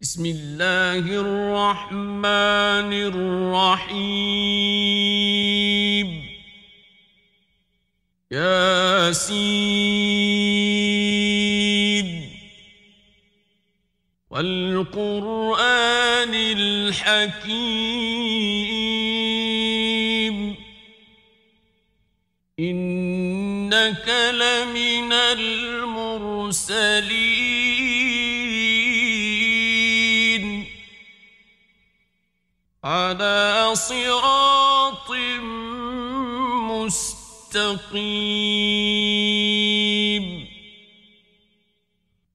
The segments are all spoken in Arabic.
بسم الله الرحمن الرحيم ياسين والقرآن الحكيم إنك لمن المرسلين على صراط مستقيم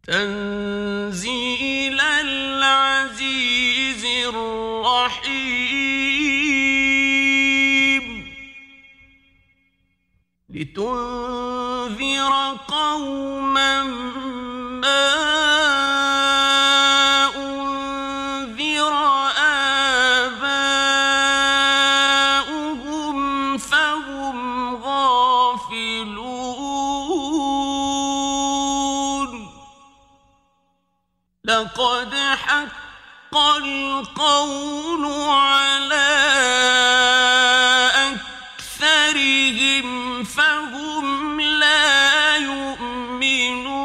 تنزيل العزيز الرحيم لتنذر قوما ما أنذر آباؤهم فهم غافلون لقد حق القول على أكثرهم فهم لا يؤمنون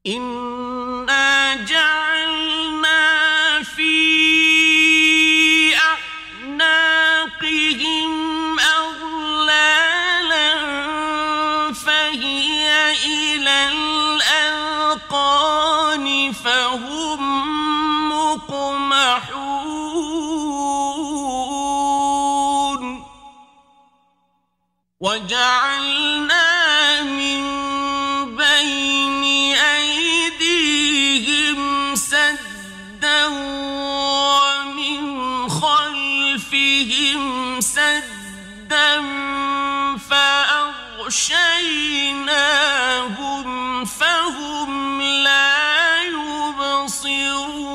إنا جعلنا في أعناقهم أغلالا فهي إلى الأذقان فهم مقمحون وجعلنا من بين أيديهم سدا ومن خلفهم سدا فأغشيناهم فهم لا يبصرون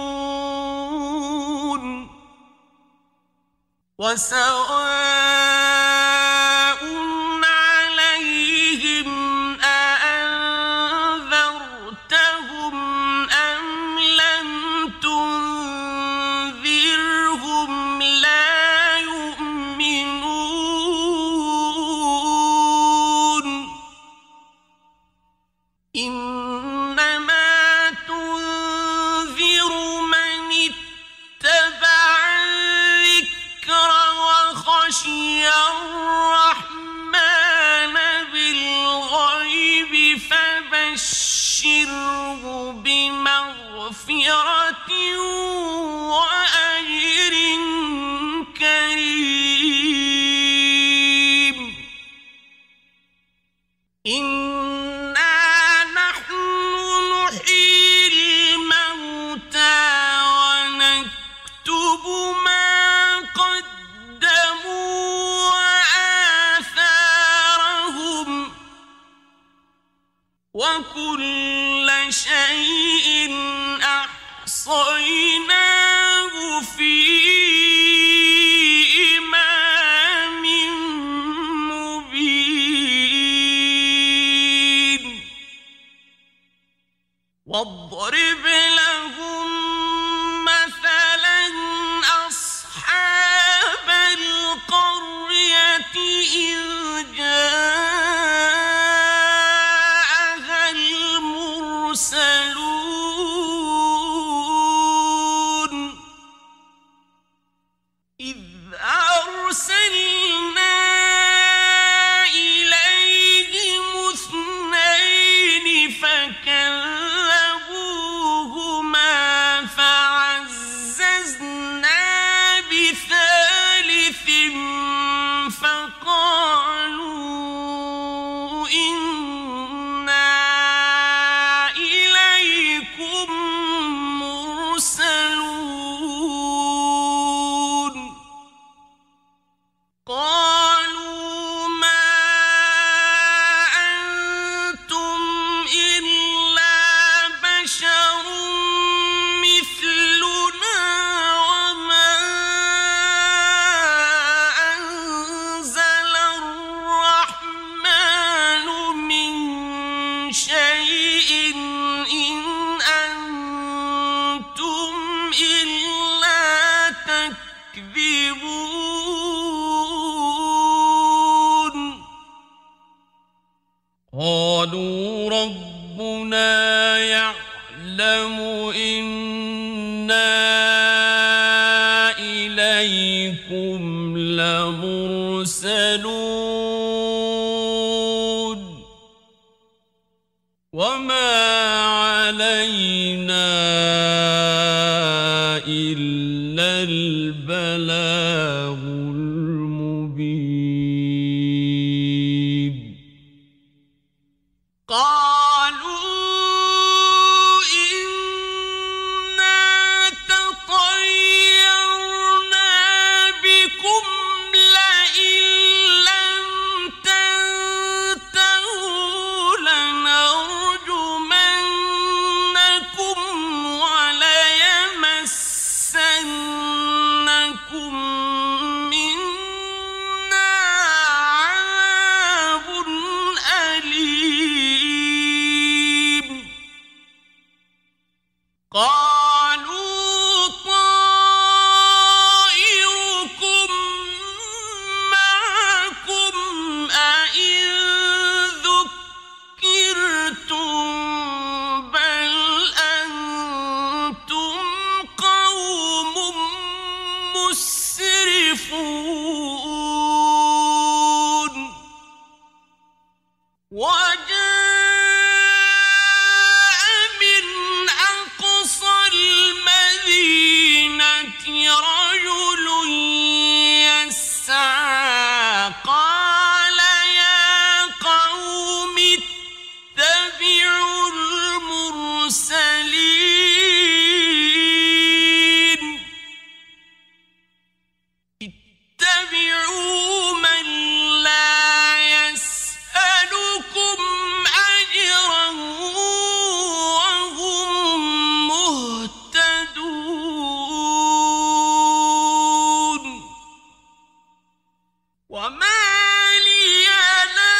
وسواء عليهم أأنذرتهم أم لم تنذرهم لا يؤمنون إنما تنذر من اتبع الذكر وخشي الرحمن بالغيب فبشره بمغفرة وأجر كريم إنا نحن نحيي الموتى ونكتب ما قدموا وآثارهم وكل شيء أحصيناه في إمام مبين واضرب لهم مثلا أصحاب القرية إذ جاءها المرسلون إذ أرسلنا إليهم اثنين فكذبوهما فعززنا بثالث فقال شيء إن أنتم إلا تكذبون قالوا ربنا يعلم إنا إليكم لمرسلون وما علينا إلا البلاغ المبين قالوا إنا تطيرنا بكم لئن لم تنتهوا لنرجمنكم وليمسنكم منا عذاب أليم قالوا طائركم معكم أئن ذكرتم بل أنتم قوم مسرفون وجاء من أقصى المدينة رجل يسعى قال يا قوم اتبعوا المرسلين اتبعوا من لا يسألكم أجرا وهم مهتدون وما لي لا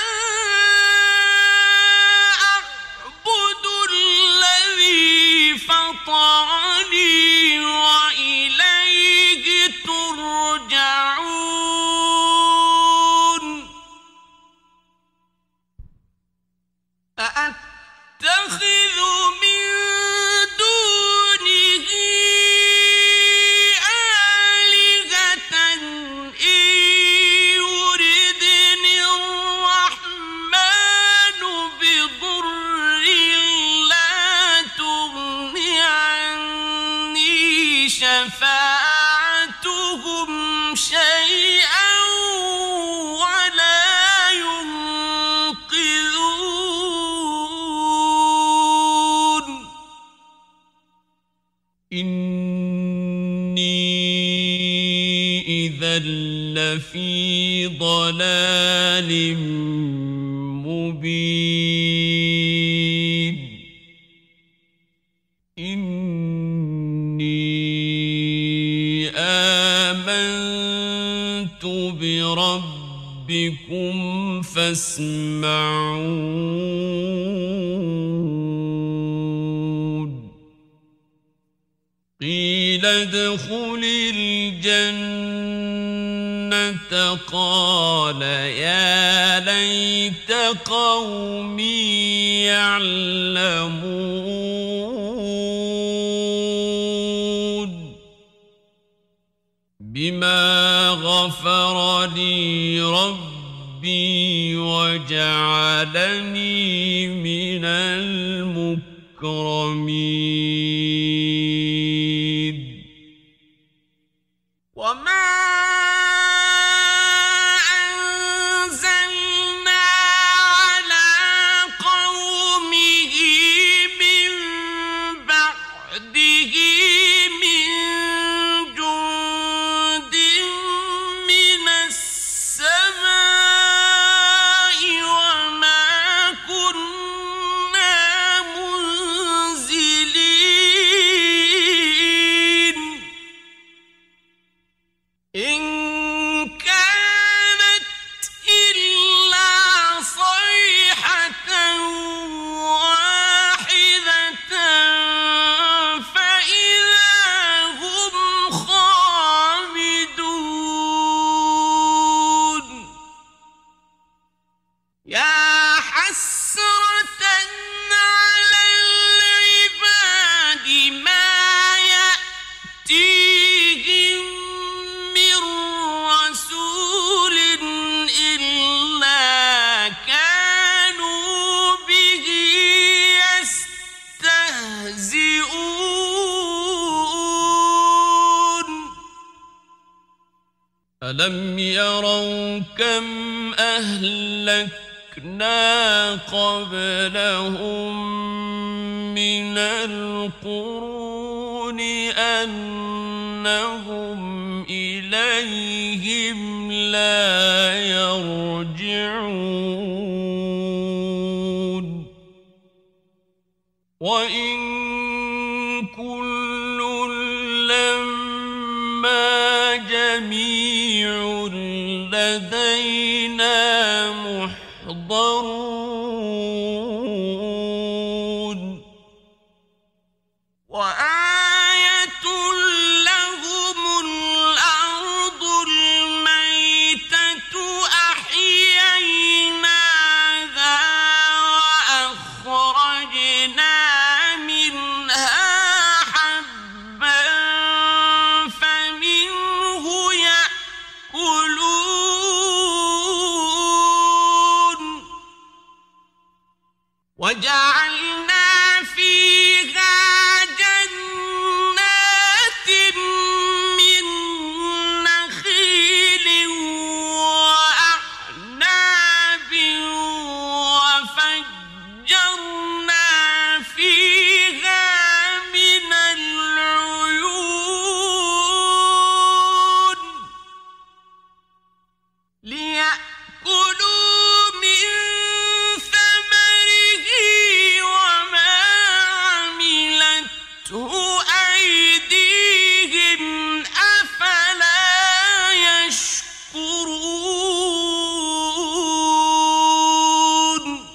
أعبد الذي فطرني وإليه ترجعون أأتخذ من دونه آلهة إن يردني الرحمن بضر لا تغن عني شفاعتهم شيئا ولا ينقذون إني إذا لفي ضلال مبين إني آمنت بربكم فاسمعون قيل ادخل الجنة قال يا ليت قومي يعلمون بما غفر لي ربي وجعلني من المكرمين وما أنزلنا على قومه من بعده من جند من السماء وما كنا منزلين ألم يروا كم أهلكنا قبلهم من القرون أنهم إليهم لا يرجعون وإن كل لما جميع لدينا محضرون وآية لهم الأرض الميتة أحييناها وأخرجنا منها حبا فمنه يأكلون وجعلنا فيها جنات من نخيل وأعناب وفجرنا فيها من العيون ليأكلوا من ثمره وما عملته أيديهم أفلا يشكرون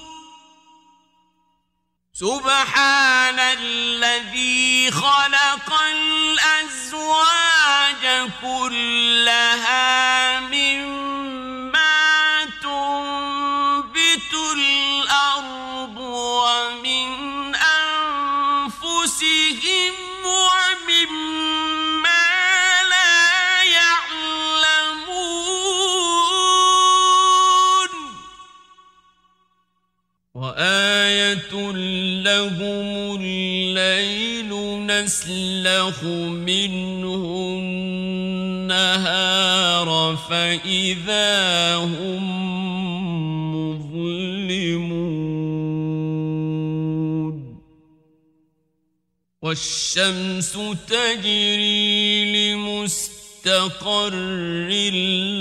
سبحان الذي خلق الأزواج كلها مما تنبت الأرض ومن أنفسهم ومما لا يعلمون وآية لهم الليل نسلخ منه النهار فإذا هم مظلمون والشمس تجري لمستقر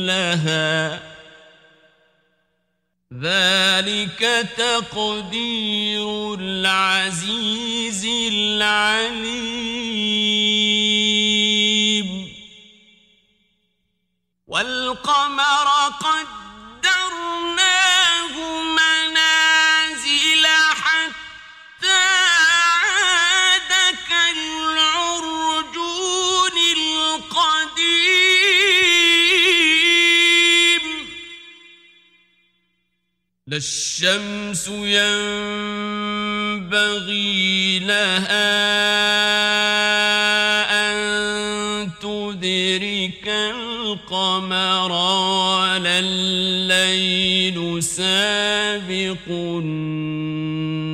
لها ذلك تقدير العزيز العليم والقمر قدرناه منازل حتى عاد كالعرجون القديم لا الشمس ينبغي لها أن تدرك القمر ولا الليل سابق النهار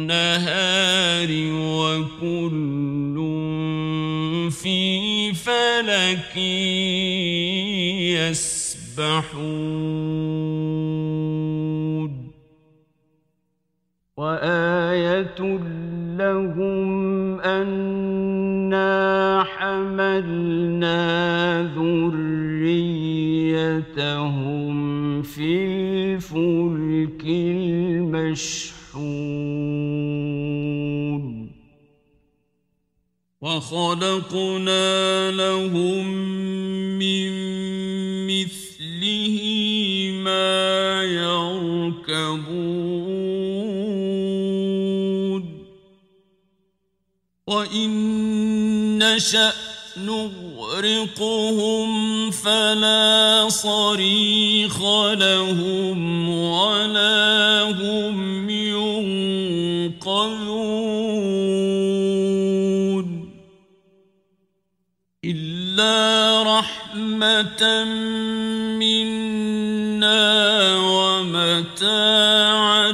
وكل في فلك يسبحون وآية لهم أنا حملنا ذريتهم في الفلك المشحون وخلقنا لهم من مثله ما يركبون وإن نشأ نغرقهم فلا صريخ لهم ولا هم ينقذون إلا رحمة منا ومتاعا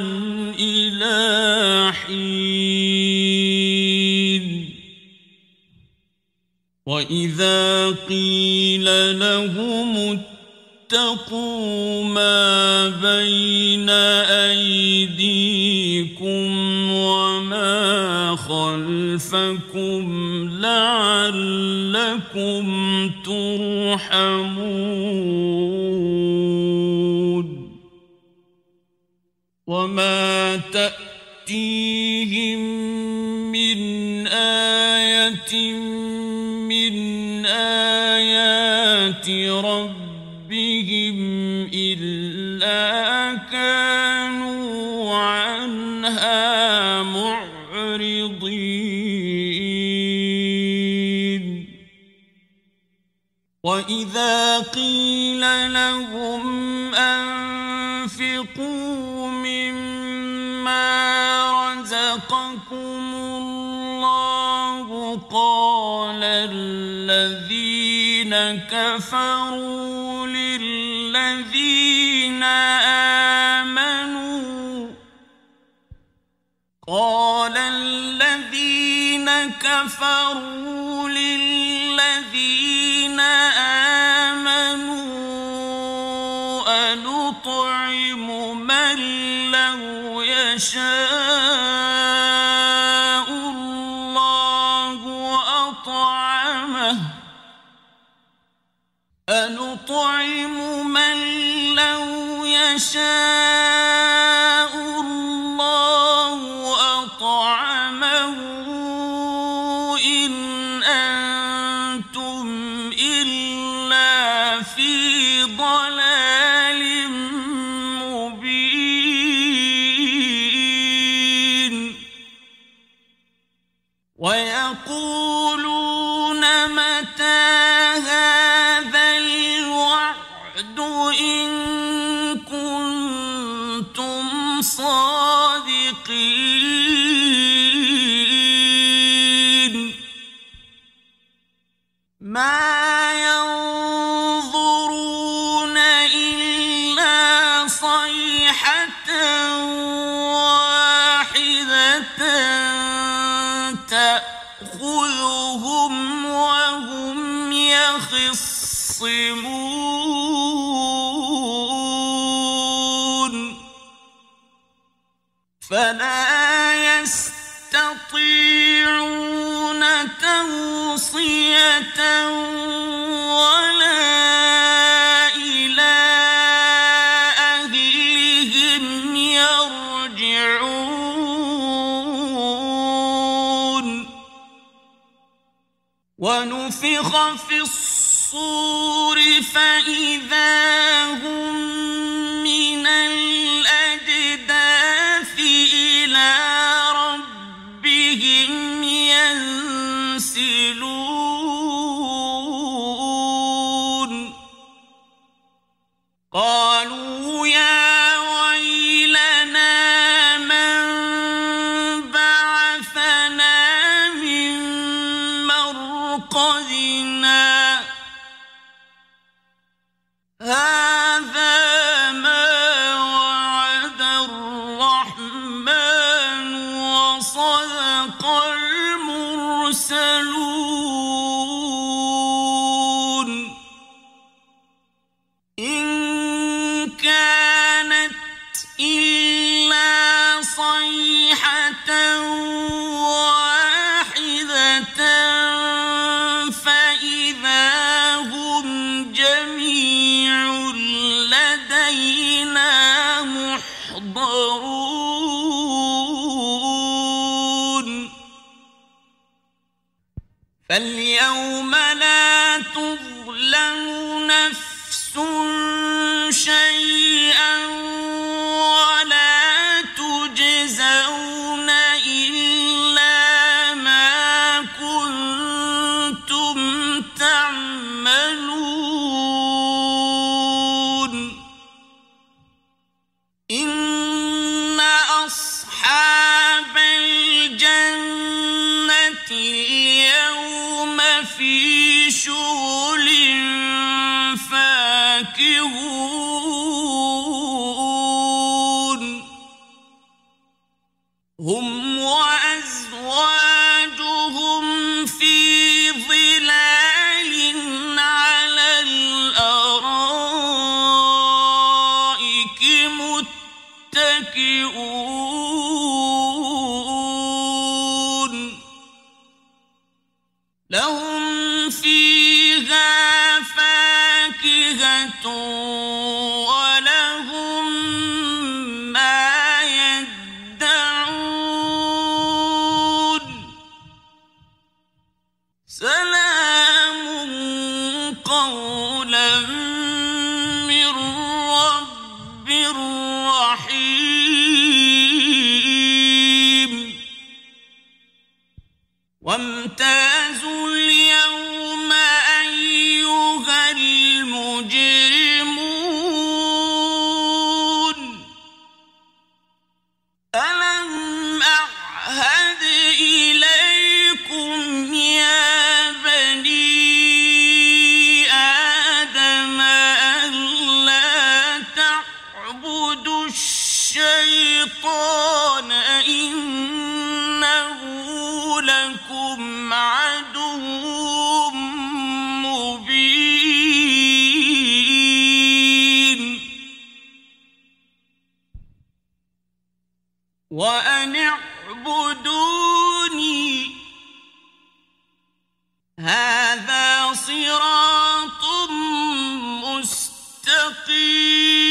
إلى حين وإذا قيل لهم واتقوا ما بين أيديكم وما خلفكم لعلكم ترحمون وما تأتيهم من آية من آيات ربهم إلا كانوا عنها معرضين وإذا قيل لهم أنفقوا مما رزقكم الله قال الذين كفروا للذين آمنوا أنطعم من لو يشاء الله أطعمه إن أنتم إلا في ضلال مبين ويقولون متى هذا الوعد إن كنتم صادقين ما ينظرون إلا صيحة واحدة تأخذهم وهم يخصمون فلا يستطيعون توصية ولا إلى أهلهم يرجعون ونفخ في الصور فإذا هم من الأجداث إلى ربهم ينسلون قالوا يا ويلنا من بعثنا من مرقدنا هذا ما وعد الرحمن وصدق المرسلون إن كانت إلا صيحة واحدة فإذا هم جميع لدينا محضرون فاليوم لا تظلم نفس شيئا ولا تجزون إلا ما كنتم تعملون إن أصحاب الجنة اليوم في شغل فاكهون هم وأزواجهم في ظلال على الأرائك فاكهة ولهم ما يدعون سلام قولا من رب رحيم وامتازوا اليوم أيها المجرمون ألم أعهد إليكم يا بني آدم ألا تعبدوا الشيطان إنه لكم عدو مبين وأن اعبدوني هذا صراط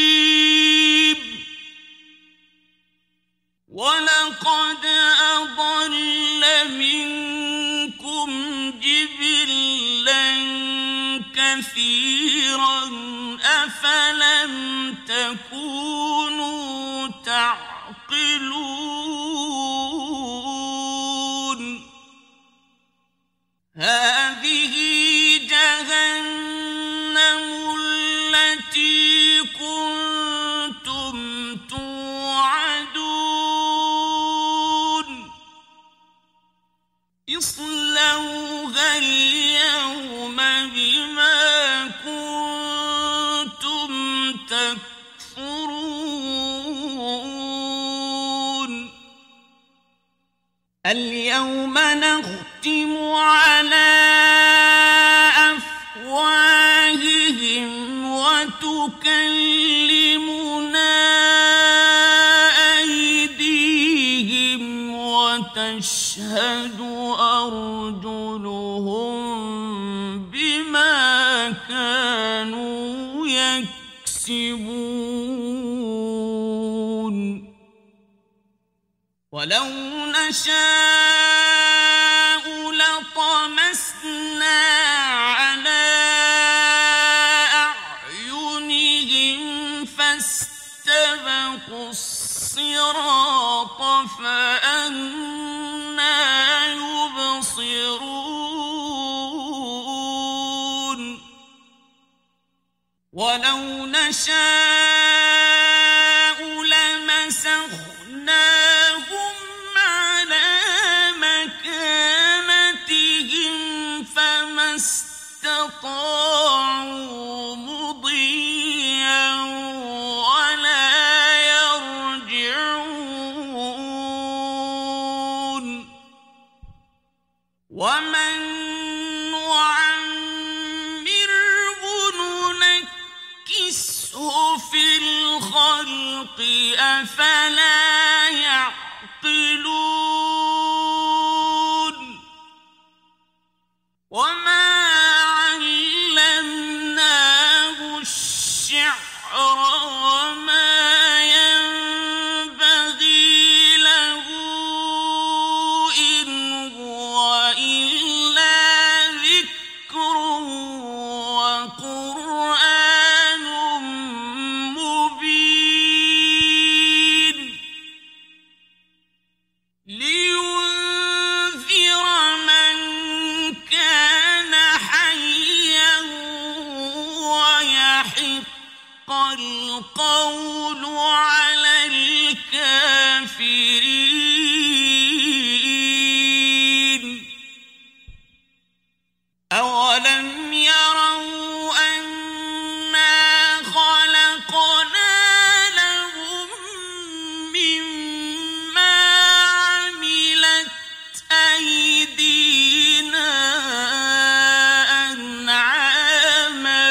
مستقيم ولقد أضل منكم جبلا كثيرا أفلم تكونوا تعقلون هذه جهنم التي كنتم توعدون اصلوها اليوم بما كنتم تكفرون اليوم نختم على أفواههم وتكلمنا أيديهم وتشهد أرجلهم بما كانوا يكسبون ولو نشاء لطمسنا على أعينهم فاستبقوا الصراط فأنى يبصرون ولو نشاء لمسخناهم على مكانتهم فما استطاعوا مضيا ولا يرجعون ومن نعمره ننكسه في الخلق أفلا يعقلون وما علمناه الشعر وما ينبغي له إن هو إلا ذكر وقرآن مبين لينذر من كان حيا ويحق القول على الكافرين أولم يروا أنا خلقنا لهم مما عملت أيدينا أنعاما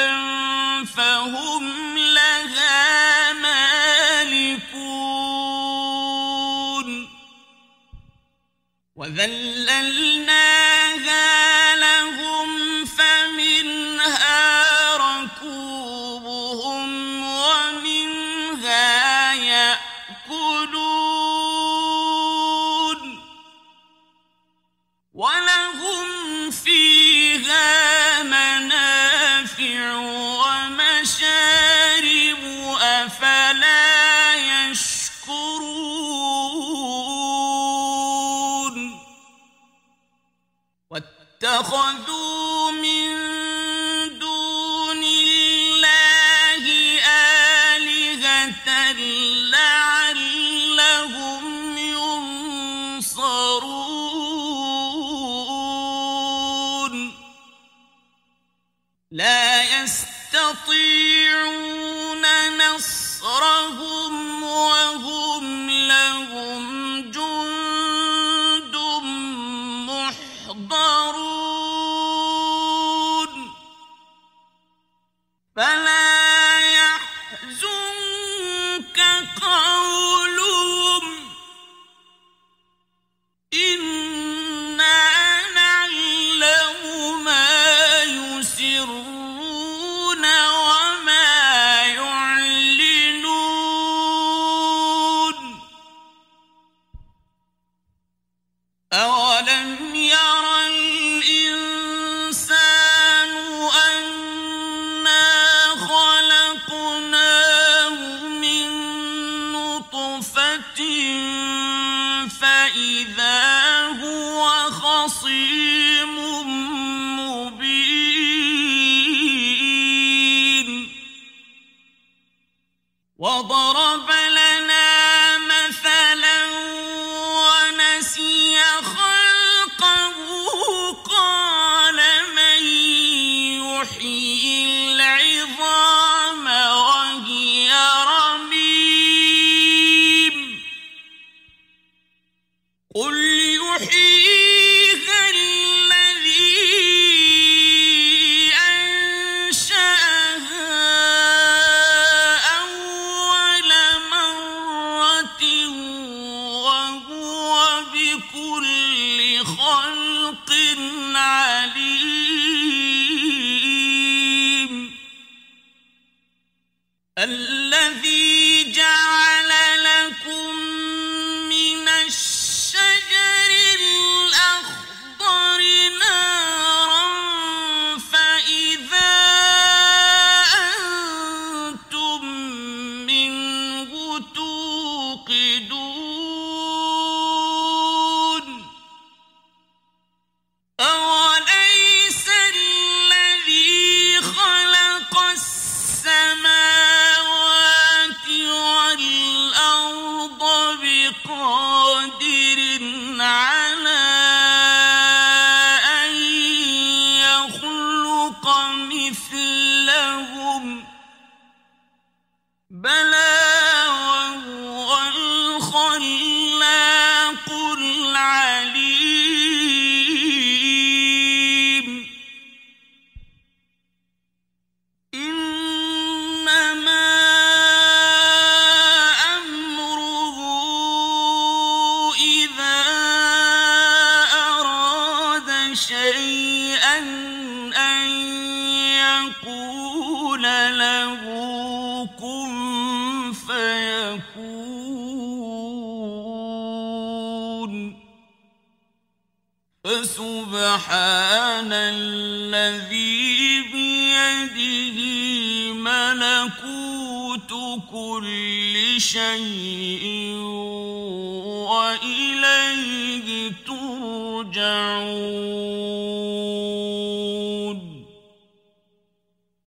فهم لها مالكون وذللناها لهم فمنها ركوبهم ولهم فيها منافع ومشارب أفلا يشكرون واتخذوا من دون الله آلهة لعلهم ينصرون لا يستطيعون نصرهم وهم لهم جند محضرون فلا يحزنك قولهم إنا نعلم ما يسرون وما يعلنون أولم ير الإنسان أنا خلقناه من نطفة فإذا هو خصيم مبين وضرب لنا مثلا ونسي خلقه قال من يحيي العظام وهي رميم قل يحييها الذي أنشأها أول مرة وهو بكل خلق عليم الذي جعل لكم من الشجر الأخضر نارا فإذا أنتم منه توقدون أوليس الذي خلق السماوات والأرض بقادر على أن يخلق مثلهم بلى وهو الخلاق العليم إنما أمره إذا أراد شيئا أن يقول له كن فيكون فسبحان الذي بيده ملكوت كل شيء وإليه ترجعون